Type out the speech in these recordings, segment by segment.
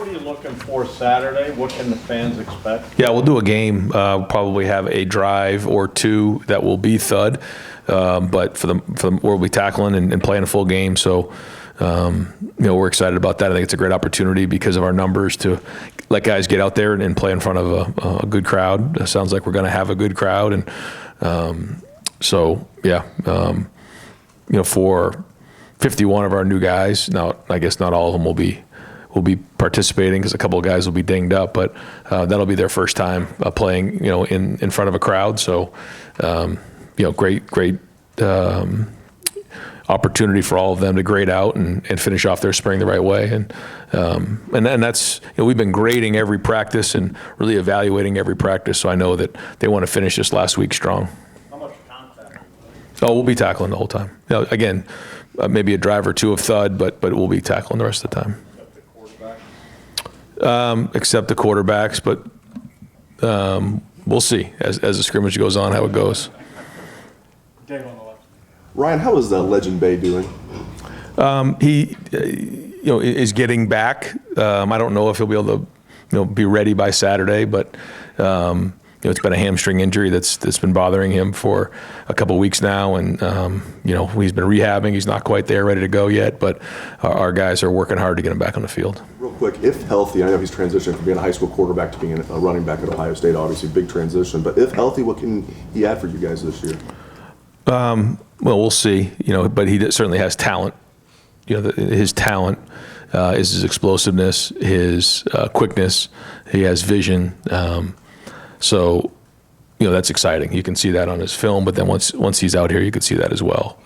What are you looking for Saturday? What can the fans expect? Yeah, we'll do a game. Probably have a drive or two that will be thud, but for the we'll be tackling and playing a full game. So, we're excited about that. I think it's a great opportunity because of our numbers to let guys get out there and play in front of a good crowd. It sounds like we're going to have a good crowd, and for 51 of our new guys. Now, I guess not all of them will be participating because a couple of guys will be dinged up, but that'll be their first time playing, in front of a crowd. So, great opportunity for all of them to grade out and finish off their spring the right way. And that's, we've been grading every practice and really evaluating every practice. So I know that they want to finish this last week strong. How much contact? Oh, we'll be tackling the whole time. Again, maybe a drive or two of thud, but we'll be tackling the rest of the time. Except the quarterbacks, but we'we'll see as the scrimmage goes on how it goes. Dave on the left. Ryan, how is Legend Bay doing? He is getting back. I don't know if he'll be able to be ready by Saturday, but it's been a hamstring injury that's been bothering him for a couple of weeks now, and he's been rehabbing. He's not quite there, ready to go yet, but our guys are working hard to get him back on the field. Real quick, if healthy, I know he's transitioning from being a high school quarterback to being a running back at Ohio State, obviously big transition, but if healthy, what can he add for you guys this year? Well, we'll see, but he certainly has talent. His talent is his explosiveness, his quickness. He has vision. So, that's exciting. You can see that on his film, but then once he's out here, you can see that as well.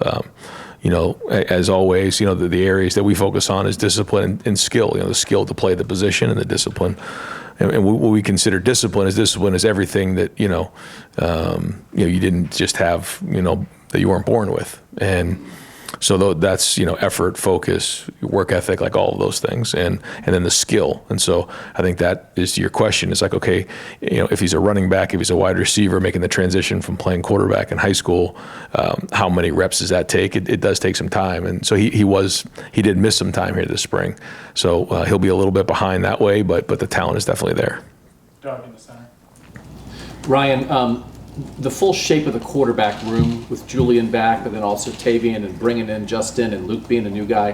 As always, the areas that we focus on is discipline and skill. The skill to play the position and the discipline. And what we consider discipline is everything that you didn't just have that you weren't born with. And so that's effort, focus, work ethic, like all of those things, and then the skill. And so I think that is your question. It's like, okay, if he's a running back, if he's a wide receiver making the transition from playing quarterback in high school, how many reps does that take? It does take some time. And so he did miss some time here this spring. So he'll be a little bit behind that way, but the talent is definitely there. Doug in the center. Ryan, the full shape of the quarterback room with Julian back, but then also Tavian and bringing in Justin and Luke being a new guy.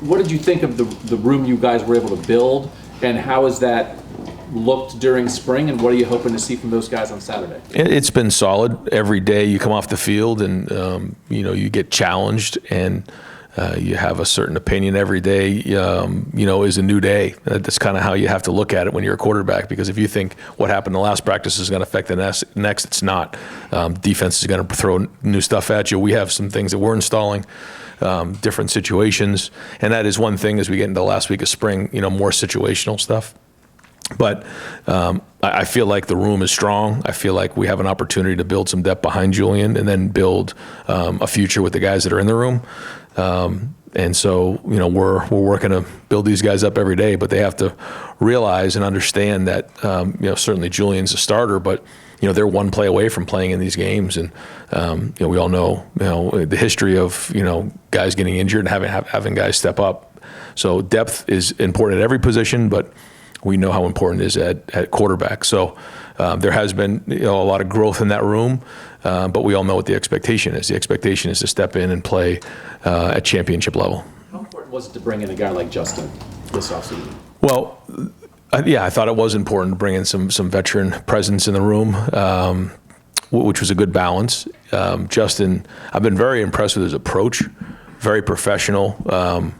What did you think of the room you guys were able to build, and how has that looked during spring, and what are you hoping to see from those guys on Saturday? It's been solid. Every day you come off the field and you get challenged, and you have a certain opinion every day, is a new day. That's kind of how you have to look at it when you're a quarterback, because if you think what happened the last practice is going to affect the next, it's not. Defense is going to throw new stuff at you. We have some things that we're installing, different situations, and that is one thing as we get into the last week of spring, more situational stuff. But I feel like the room is strong. I feel like we have an opportunity to build some depth behind Julian and then build a future with the guys that are in the room. And so, we're working to build these guys up every day, but they have to realize and understand that, certainly Julian's a starter, but, they're one play away from playing in these games. And, we all know, the history of, guys getting injured and having guys step up. So depth is important at every position, but we know how important it is at quarterback. So there has been a lot of growth in that room, but we all know what the expectation is. The expectation is to step in and play at championship level. How important was it to bring in a guy like Justin this offseason? Well, I thought it was important to bring in some veteran presence in the room, which was a good balance. Justin, I've been very impressed with his approach, very professional.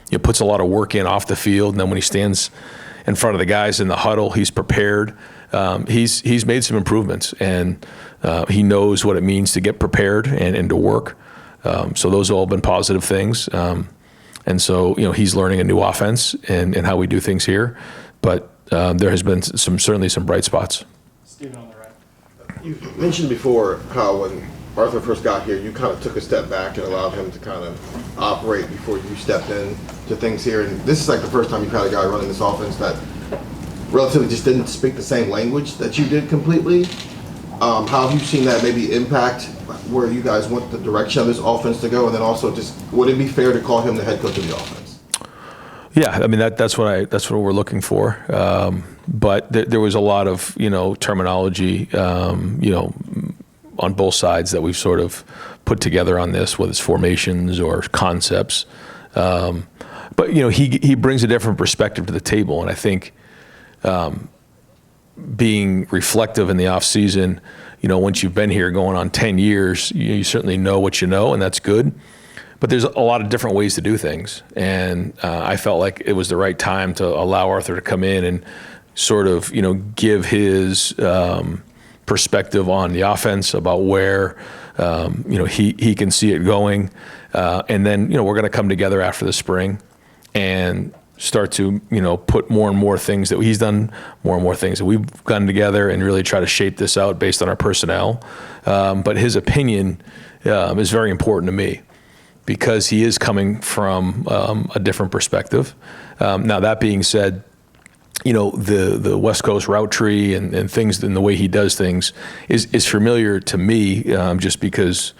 He puts a lot of work in off the field, and then when he stands in front of the guys in the huddle, he's prepared. He's made some improvements, and he knows what it means to get prepared and to work. So those have all been positive things. And so, he's learning a new offense and how we do things here. But there has been certainly some bright spots. Steven on the right. You mentioned before how when Arthur first got here, you kind of took a step back and allowed him to kind of operate before you stepped in to things here. And this is like the first time you've had a guy running this offense that relatively just didn't speak the same language that you did completely. How have you seen that maybe impact where you guys want the direction of this offense to go? And then also, just would it be fair to call him the head coach of the offense? Yeah, I mean that's what we're looking for. But there was a lot of terminology on both sides that we've sort of put together on this, whether it's formations or concepts. But he brings a different perspective to the table, and I think being reflective in the off season, once you've been here going on 10 years, you certainly know what you know, and that's good. But there's a lot of different ways to do things, and I felt like it was the right time to allow Arthur to come in and sort of give his perspective on the offense about where he can see it going, and then we're going to come together after the spring and start to put more and more things that he's done, more and more things that we've gotten together, and really try to shape this out based on our personnel. But his opinion is very important to me, because he is coming from a different perspective. Now, that being said, the West Coast route tree and things, and the way he does things is familiar to me, just because,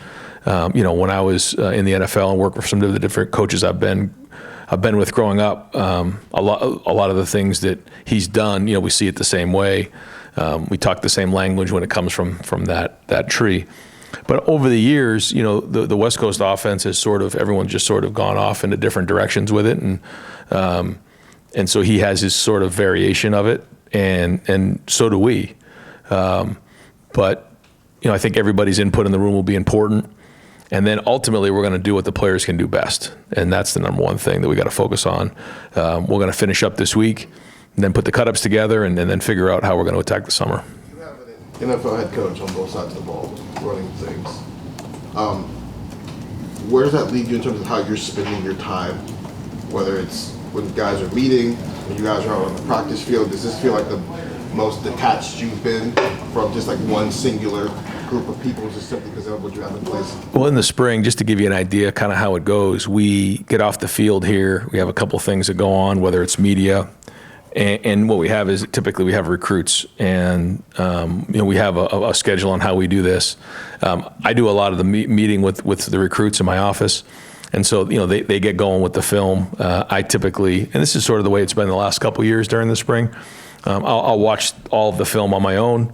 when I was in the NFL and worked with some of the different coaches I've been with growing up, a lot of the things that he's done, we see it the same way. We talk the same language when it comes from that tree. But over the years, the West Coast offense has everyone's just sort of gone off into different directions with it, and so he has his sort of variation of it, and so do we. But I think everybody's input in the room will be important, and then ultimately we're going to do what the players can do best, and that's the number one thing that we got to focus on. We're going to finish up this week, and then put the cut-ups together, and then figure out how we're going to attack the summer. You have an NFL head coach on both sides of the ball, running things. Where does that lead you in terms of how you're spending your time? Whether it's when guys are meeting, when you guys are out on the practice field, does this feel like the most detached you've been from just like one singular group of people, just simply because of what you have in place? Well, in the spring, just to give you an idea kind of how it goes, we get off the field here. We have a couple things that go on, whether it's media, and what we have is typically we have recruits, and we have a schedule on how we do this. I do a lot of the meeting with the recruits in my office, and so they get going with the film. I typically, and this is sort of the way it's been the last couple of years during the spring, I'll watch all of the film on my own,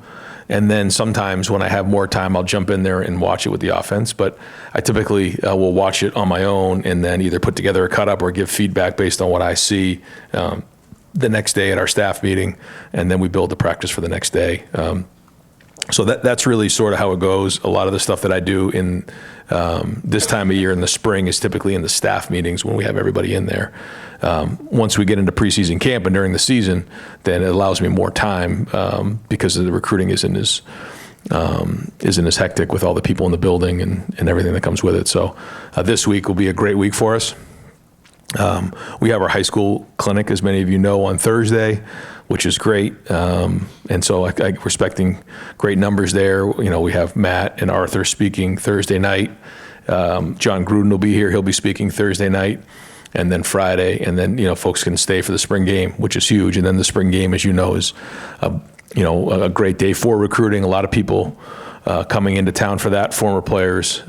and then sometimes when I have more time, I'll jump in there and watch it with the offense. But I typically will watch it on my own, and then either put together a cut-up or give feedback based on what I see the next day at our staff meeting, and then we build the practice for the next day. So that's really sort of how it goes. A lot of the stuff that I do in this time of year in the spring is typically in the staff meetings when we have everybody in there. Once we get into preseason camp and during the season, then it allows me more time because the recruiting isn't as hectic with all the people in the building and everything that comes with it. So this week will be a great week for us. We have our high school clinic, as many of you know, on Thursday, which is great. And so we're expecting great numbers there. We have Matt and Arthur speaking Thursday night. John Gruden will be here. He'll be speaking Thursday night, and then Friday. And then, folks can stay for the spring game, which is huge. And then the spring game, as you know, is, a great day for recruiting. A lot of people coming into town for that, former players,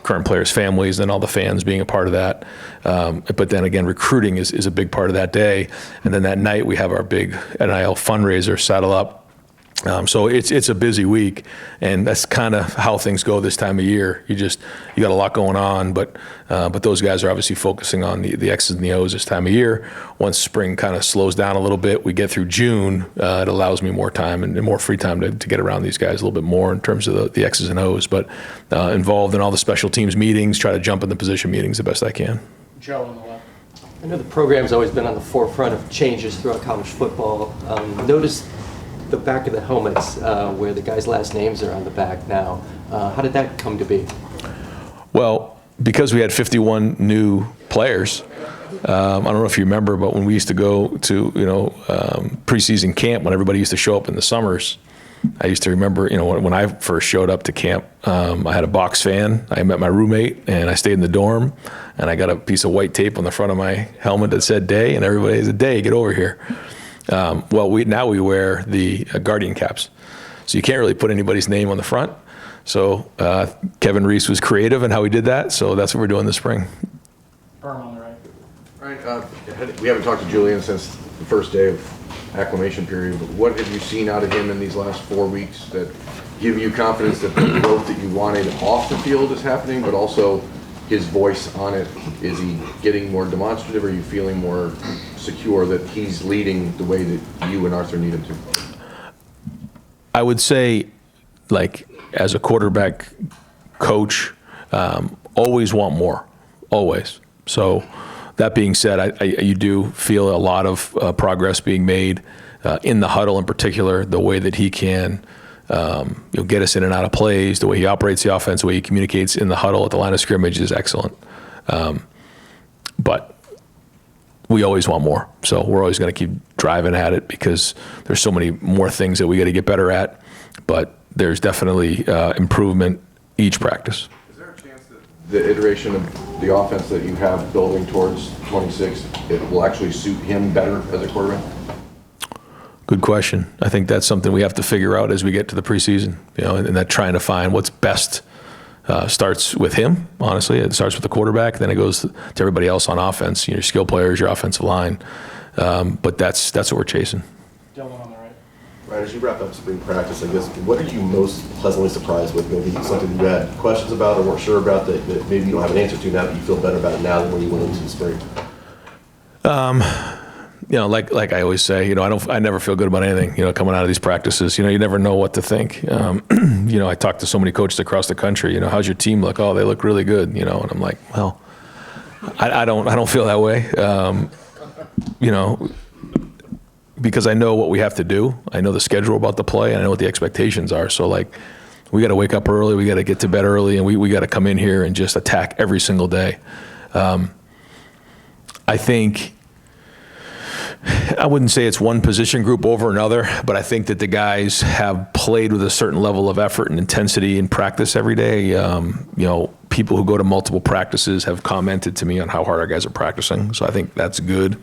current players' families, and all the fans being a part of that. But then again, recruiting is a big part of that day. And then that night we have our big NIL fundraiser, Saddle Up. So it's a busy week, and that's kind of how things go this time of year. You got a lot going on, but those guys are obviously focusing on the X's and the O's this time of year. Once spring kind of slows down a little bit, we get through June, it allows me more time and more free time to get around these guys a little bit more in terms of the X's and O's, but involved in all the special teams meetings, try to jump in the position meetings the best I can. Joe on the left. I know the program's always been on the forefront of changes throughout college football. Notice the back of the helmets where the guys' last names are on the back now. How did that come to be? Well, because we had 51 new players, I don't know if you remember, but when we used to go to preseason camp, when everybody used to show up in the summers, I used to remember when I first showed up to camp, I had a box fan. I met my roommate, and I stayed in the dorm, and I got a piece of white tape on the front of my helmet that said "Day," and everybody said, "Day, get over here." Well, now we wear the Guardian caps, so you can't really put anybody's name on the front. So Kevin Reese was creative in how he did that, so that's what we're doing this spring. Berm on the right. Right, We haven't talked to Julian since the first day of acclimation period, but what have you seen out of him in these last 4 weeks that give you confidence that the growth that you wanted off the field is happening, but also his voice on it? Is he getting more demonstrative? Or are you feeling more secure that he's leading the way that you and Arthur need him to? I would say, like, as a quarterback coach, always want more, always. So that being said, you do feel a lot of progress being made in the huddle in particular, the way that he can get us in and out of plays, the way he operates the offense, the way he communicates in the huddle at the line of scrimmage is excellent. But we always want more. So we're always going to keep driving at it because there's so many more things that we got to get better at. But there's definitely improvement each practice. Is there a chance that the iteration of the offense that you have building towards 26, it will actually suit him better as a quarterback? Good question. I think that's something we have to figure out as we get to the preseason, and that trying to find what's best starts with him, honestly. It starts with the quarterback, then it goes to everybody else on offense, your skill players, your offensive line. But that's what we're chasing. Dylan on the right. Ryan, as you wrap up spring practice, I guess, what are you most pleasantly surprised with? Maybe something you had questions about or weren't sure about that maybe you don't have an answer to now, but you feel better about it now than when you went into the spring? Like I always say, I never feel good about anything, coming out of these practices. You never know what to think. I talk to so many coaches across the country. How's your team look? Oh, they look really good. And I'm like, well, I don't feel that way. Because I know what we have to do. I know the schedule about the play, and I know what the expectations are. So, we got to wake up early. We got to get to bed early, and we got to come in here and just attack every single day. I think. I wouldn't say it's one position group over another, but I think that the guys have played with a certain level of effort and intensity in practice every day. People who go to multiple practices have commented to me on how hard our guys are practicing, so I think that's good.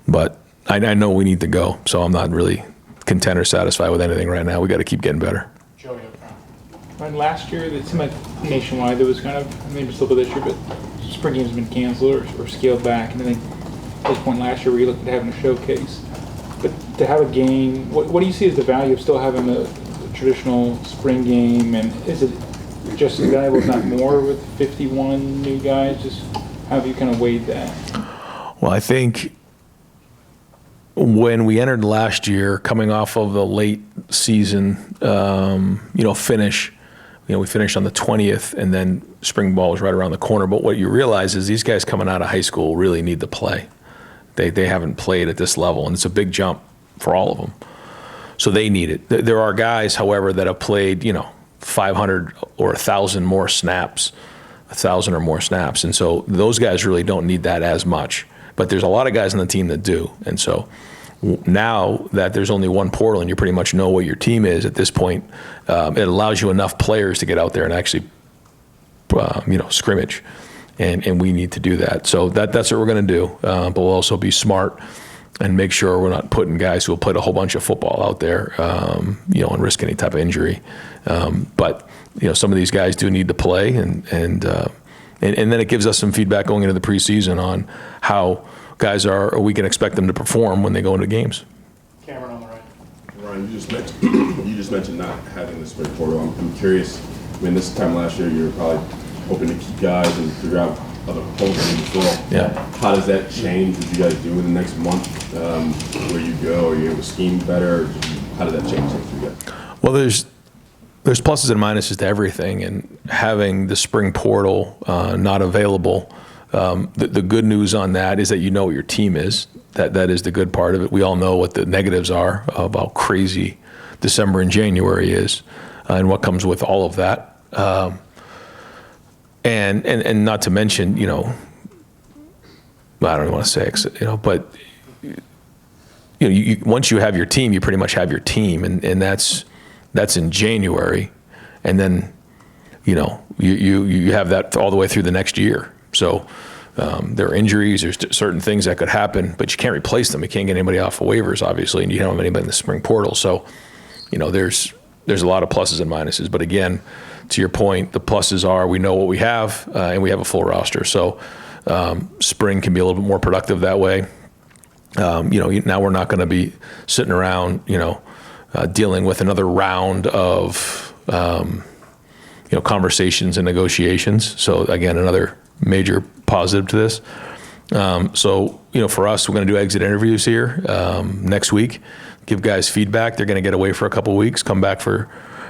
But I know we need to go, so I'm not really content or satisfied with anything right now. We got to keep getting better. Joey up front. Right, last year, it seemed like nationwide there was kind of, maybe still this year, but spring games have been canceled or scaled back. And I think at this point last year, we looked at having a showcase. But to have a game, what do you see as the value of still having the traditional spring game? And is it just as valuable, if not more, with 51 new guys? Just how have you kind of weighed that? Well, I think when we entered last year, coming off of the late season, finish, we finished on the 20th, and then spring ball was right around the corner. But what you realize is these guys coming out of high school really need to play. They haven't played at this level, and it's a big jump for all of them. So they need it. There are guys, however, that have played, 500 or 1,000 more snaps, 1,000 or more snaps. And so those guys really don't need that as much. But there's a lot of guys on the team that do. And so now that there's only one portal and you pretty much know what your team is at this point, it allows you enough players to get out there and actually, scrimmage. And we need to do that. So that's what we're going to do. But we'll also be smart and make sure we're not putting guys who have played a whole bunch of football out there, and risk any type of injury. But some of these guys do need to play, and then it gives us some feedback going into the preseason on how guys are, or we can expect them to perform when they go into games. Cameron on the right. Ryan, you just mentioned not having the spring portal. I'm curious. This time last year, you were probably hoping to keep guys and figure out other holes in the fill. Yeah. How does that change? What you guys do in the next month? Where you go? Are you able to scheme better? How does that change things for you guys? Well, there's pluses and minuses to everything, and having the spring portal not available. The good news on that is that you know what your team is. That is the good part of it. We all know what the negatives are of how crazy December and January is, and what comes with all of that. And not to mention, I don't even want to say, but once you have your team, you pretty much have your team, and that's in January, and then you have that all the way through the next year. So there are injuries, there's certain things that could happen, but you can't replace them. You can't get anybody off of waivers, obviously, and you don't have anybody in the spring portal. So there's a lot of pluses and minuses. But again, to your point, the pluses are we know what we have, and we have a full roster. So spring can be a little bit more productive that way. Now we're not going to be sitting around, dealing with another round of, conversations and negotiations. So again, another major positive to this. For us, we're going to do exit interviews here next week, give guys feedback. They're going to get away for a couple of weeks, come back for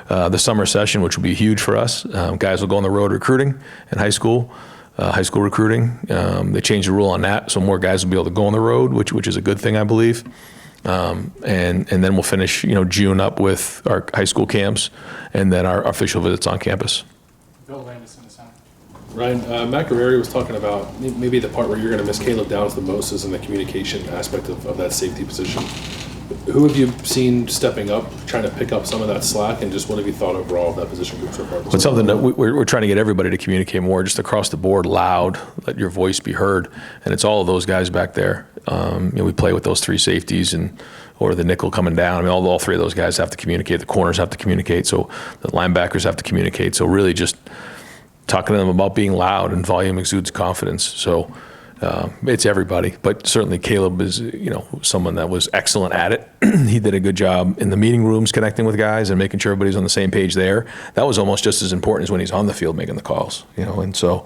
the summer session, which will be huge for us. Guys will go on the road recruiting in high school recruiting. They changed the rule on that, so more guys will be able to go on the road, which is a good thing, I believe. And then we'll finish, June up with our high school camps, and then our official visits on campus. Bill Landis in the center. Ryan, Matt Guerreri was talking about maybe the part where you're going to miss Caleb Downs the most is in the communication aspect of that safety position. Who have you seen stepping up, trying to pick up some of that slack, and just what have you thought overall of that position group so far? It's something that we're trying to get everybody to communicate more, just across the board, loud, let your voice be heard, and it's all of those guys back there. We play with those three safeties or the nickel coming down. All three of those guys have to communicate. The corners have to communicate, so the linebackers have to communicate. So really just talking to them about being loud, and volume exudes confidence. So it's everybody, but certainly Caleb is, someone that was excellent at it. He did a good job in the meeting rooms connecting with guys and making sure everybody's on the same page there. That was almost just as important as when he's on the field making the calls, and so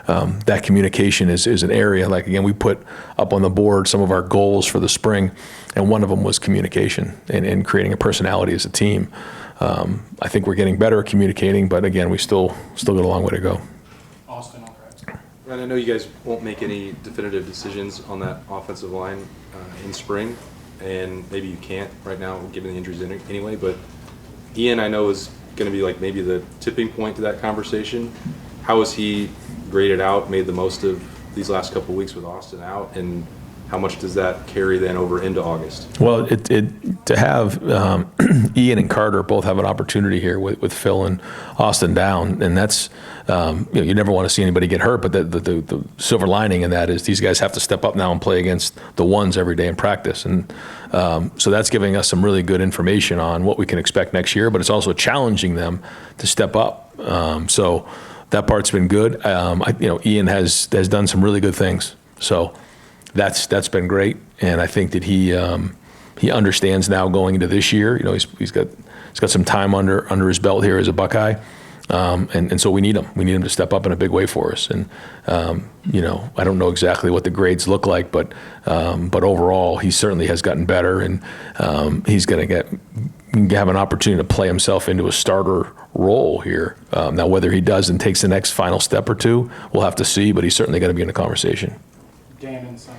that communication is an area, like, again, we put up on the board some of our goals for the spring, and one of them was communication and creating a personality as a team. I think we're getting better at communicating, but again, we still got a long way to go. Austin, all right. And I know you guys won't make any definitive decisions on that offensive line in spring, and maybe you can't right now given the injuries anyway, but Ian, I know, is going to be like maybe the tipping point to that conversation. How has he graded out, made the most of these last couple of weeks with Austin out, and how much does that carry then over into August? Well, to have Ian and Carter both have an opportunity here with Phil and Austin down, and that's you never want to see anybody get hurt, but the silver lining in that is these guys have to step up now and play against the ones every day in practice, and so that's giving us some really good information on what we can expect next year, but it's also challenging them to step up. So that part's been good. Ian has done some really good things, so that's been great, and I think that he understands now going into this year. He's got some time under his belt here as a Buckeye, and so we need him. We need him to step up in a big way for us. And I don't know exactly what the grades look like, but overall he certainly has gotten better, and he's going to have an opportunity to play himself into a starter role here. Now, whether he does and takes the next final step or two, we'll have to see. But he's certainly going to be in the conversation. Dan in the center.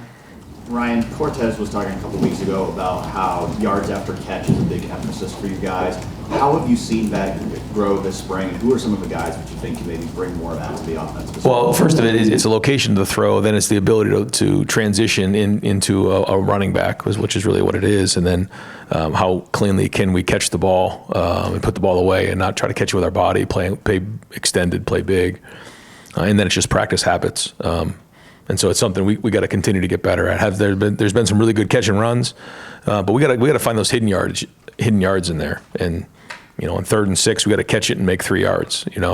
Ryan, Cortez was talking a couple weeks ago about how yards after catch is a big emphasis for you guys. How have you seen that grow this spring? Who are some of the guys that you think can maybe bring more of that to the offense? Well, first of it, it's a location to throw. Then it's the ability to transition into a running back, which is really what it is. And then how cleanly can we catch the ball and put the ball away and not try to catch it with our body, play extended, play big. And then it's just practice habits. And so it's something we got to continue to get better at. There's been some really good catch and runs, but we got to find those hidden yards in there. And on 3rd and 6, we got to catch it and make 3 yards. And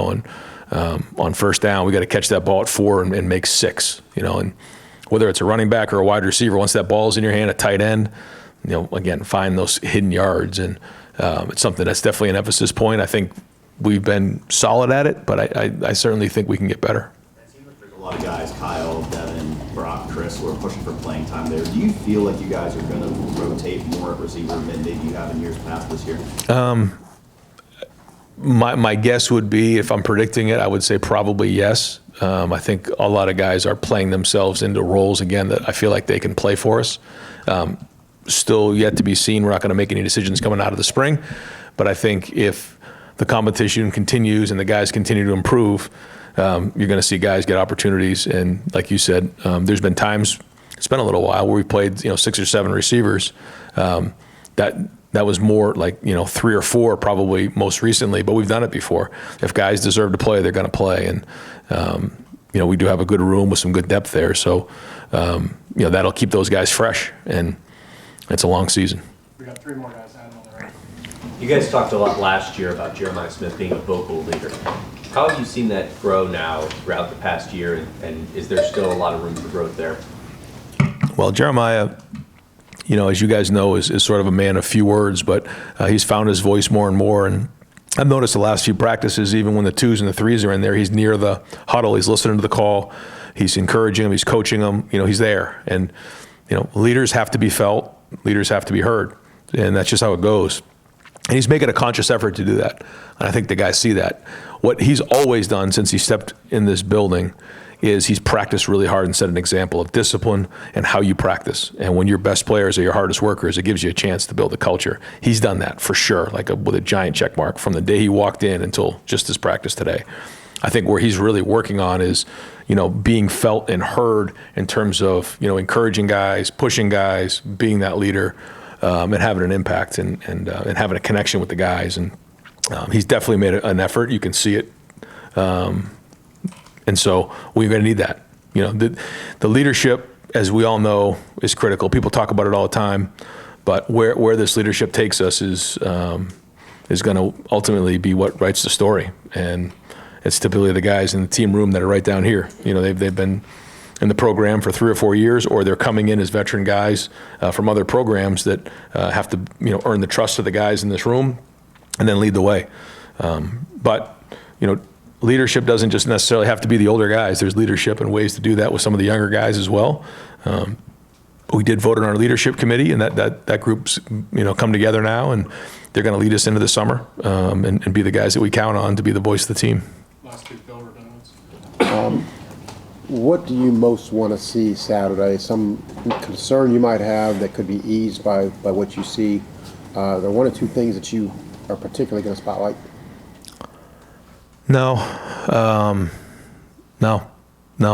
on first down, we got to catch that ball at 4 and make 6. And whether it's a running back or a wide receiver, once that ball's in your hand, a tight end, again, find those hidden yards. And it's something that's definitely an emphasis point. I think we've been solid at it, but I certainly think we can get better. A lot of guys, Kyle, Devin, Brock, Chris, who are pushing for playing time there. Do you feel like you guys are going to rotate more at receiver than maybe you have in years past this year? My guess would be, if I'm predicting it, I would say probably yes. I think a lot of guys are playing themselves into roles, again, that I feel like they can play for us. Still yet to be seen. We're not going to make any decisions coming out of the spring. But I think if the competition continues and the guys continue to improve, you're going to see guys get opportunities. And like you said, there's been times, it's been a little while, where we played 6 or 7 receivers. That was more like 3 or 4 probably most recently, but we've done it before. If guys deserve to play, they're going to play. And we do have a good room with some good depth there. So that'll keep those guys fresh, and it's a long season. We got 3 more guys. Adam on the right. You guys talked a lot last year about Jeremiah Smith being a vocal leader. How have you seen that grow now throughout the past year, and is there still a lot of room for growth there? Well, Jeremiah, as you guys know, is sort of a man of few words, but he's found his voice more and more. And I've noticed the last few practices, even when the 2s and the 3s are in there, he's near the huddle, he's listening to the call, he's encouraging them, he's coaching them, he's there. And, leaders have to be felt, leaders have to be heard, and that's just how it goes. And he's making a conscious effort to do that. And I think the guys see that. What he's always done since he stepped in this building is he's practiced really hard and set an example of discipline and how you practice. And when your best players are your hardest workers, it gives you a chance to build a culture. He's done that for sure, with a giant check mark from the day he walked in until just his practice today. I think where he's really working on is, being felt and heard in terms of, encouraging guys, pushing guys, being that leader, and having an impact and having a connection with the guys. And he's definitely made an effort. You can see it. And so we're going to need that. The leadership, as we all know, is critical. People talk about it all the time, but where this leadership takes us is going to ultimately be what writes the story. And it's typically the guys in the team room that are right down here. They've been in the program for 3 or 4 years, or they're coming in as veteran guys from other programs that have to earn the trust of the guys in this room and then lead the way. But leadership doesn't just necessarily have to be the older guys. There's leadership and ways to do that with some of the younger guys as well. We did vote on our leadership committee, and that group's come together now, and they're going to lead us into the summer and be the guys that we count on to be the voice of the team. Last week, Bill Redundancy. What do you most want to see Saturday? Some concern you might have that could be eased by what you see? Are there 1 or 2 things that you are particularly going to spotlight? No.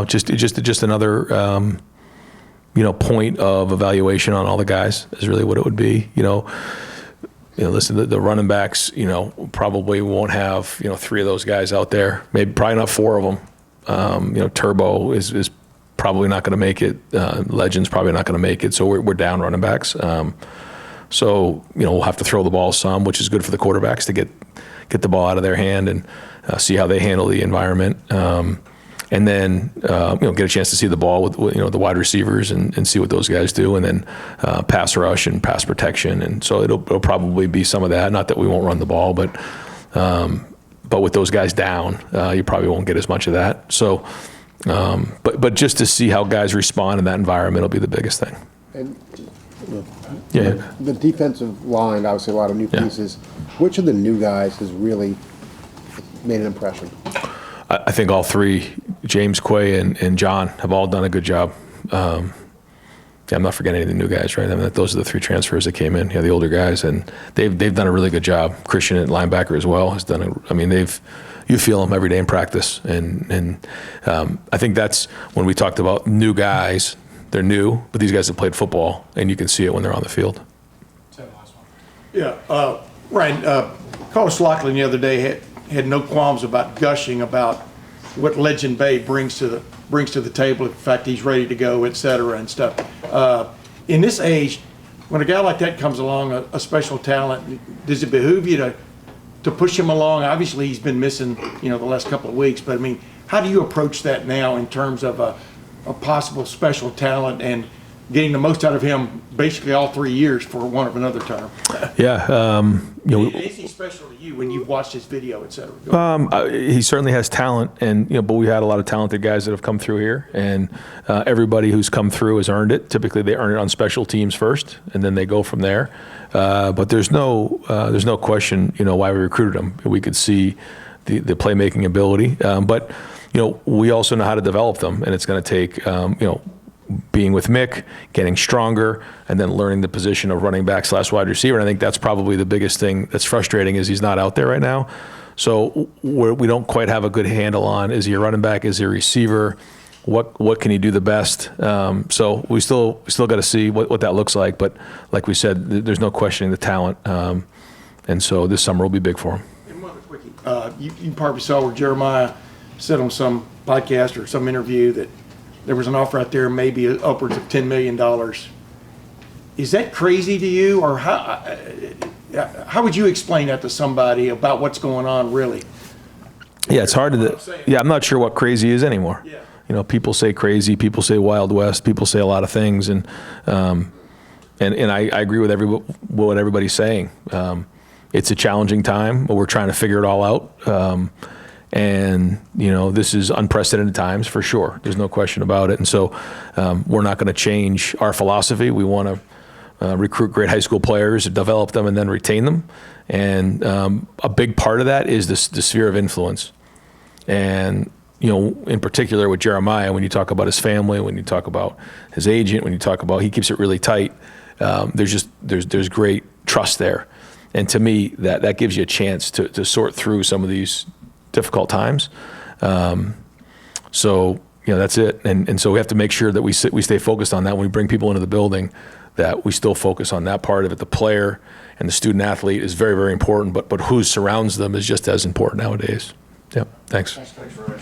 Just another point of evaluation on all the guys is really what it would be. Listen, the running backs, probably won't have 3 of those guys out there. Probably not 4 of them. Turbo is probably not going to make it. Legend's probably not going to make it. So we're down running backs. So we'll have to throw the ball some, which is good for the quarterbacks to get the ball out of their hand and see how they handle the environment. And then get a chance to see the ball with the wide receivers and see what those guys do, and then pass rush and pass protection. And so it'll probably be some of that. Not that we won't run the ball, but with those guys down, you probably won't get as much of that. So, but just to see how guys respond in that environment will be the biggest thing. And Yeah. the defensive line, obviously a lot of new pieces. Which of the new guys has really made an impression? I think all 3, James, Quay, and John, have all done a good job. I'm not forgetting any of the new guys, right? I mean, those are the 3 transfers that came in. The older guys, and they've done a really good job. Christian at linebacker as well has done. You feel them every day in practice, and I think that's when we talked about new guys. They're new, but these guys have played football, and you can see it when they're on the field. Tim, last one. Yeah, Ryan, Carlos Loughlin the other day had no qualms about gushing about what Legend Bay brings to the table. In fact, he's ready to go, et cetera, and stuff. In this age, when a guy like that comes along, a special talent, does it behoove you to push him along? Obviously, he's been missing, the last couple of weeks. But I mean, how do you approach that now in terms of a possible special talent and getting the most out of him basically all 3 years, for want of another term? Yeah. Is he special to you when you've watched his video, et cetera? He certainly has talent, and but we had a lot of talented guys that have come through here, and everybody who's come through has earned it. Typically, they earn it on special teams first, and then they go from there. But there's no question, why we recruited him. We could see the playmaking ability, but we also know how to develop them, and it's going to take being with Mick, getting stronger, and then learning the position of running back / wide receiver. And I think that's probably the biggest thing that's frustrating is he's not out there right now. So we don't quite have a good handle on, is he a running back, is he a receiver, what can he do the best? So we still got to see what that looks like. But like we said, there's no questioning the talent. And so this summer will be big for him. And one other quickie. You probably saw where Jeremiah said on some podcast or some interview that there was an offer out there, maybe upwards of $10 million. Is that crazy to you, or how would you explain that to somebody about what's going on, really? Yeah, it's hard to. Yeah, I'm not sure what crazy is anymore. Yeah. You know, people say crazy, people say Wild West, people say a lot of things, and I agree with what everybody's saying. It's a challenging time, but we're trying to figure it all out. And you know, this is unprecedented times for sure. There's no question about it. And so we're not going to change our philosophy. We want to recruit great high school players, develop them, and then retain them. And a big part of that is the sphere of influence. And you know, in particular with Jeremiah, when you talk about his family, when you talk about his agent, when you talk about, he keeps it really tight. There's great trust there. And to me, that gives you a chance to sort through some of these difficult times. So, you know, that's it. And so we have to make sure that we stay focused on that when we bring people into the building, that we still focus on that part of it. The player and the student athlete is very, very important, but who surrounds them is just as important nowadays. Yep, thanks. Thanks, Ryan.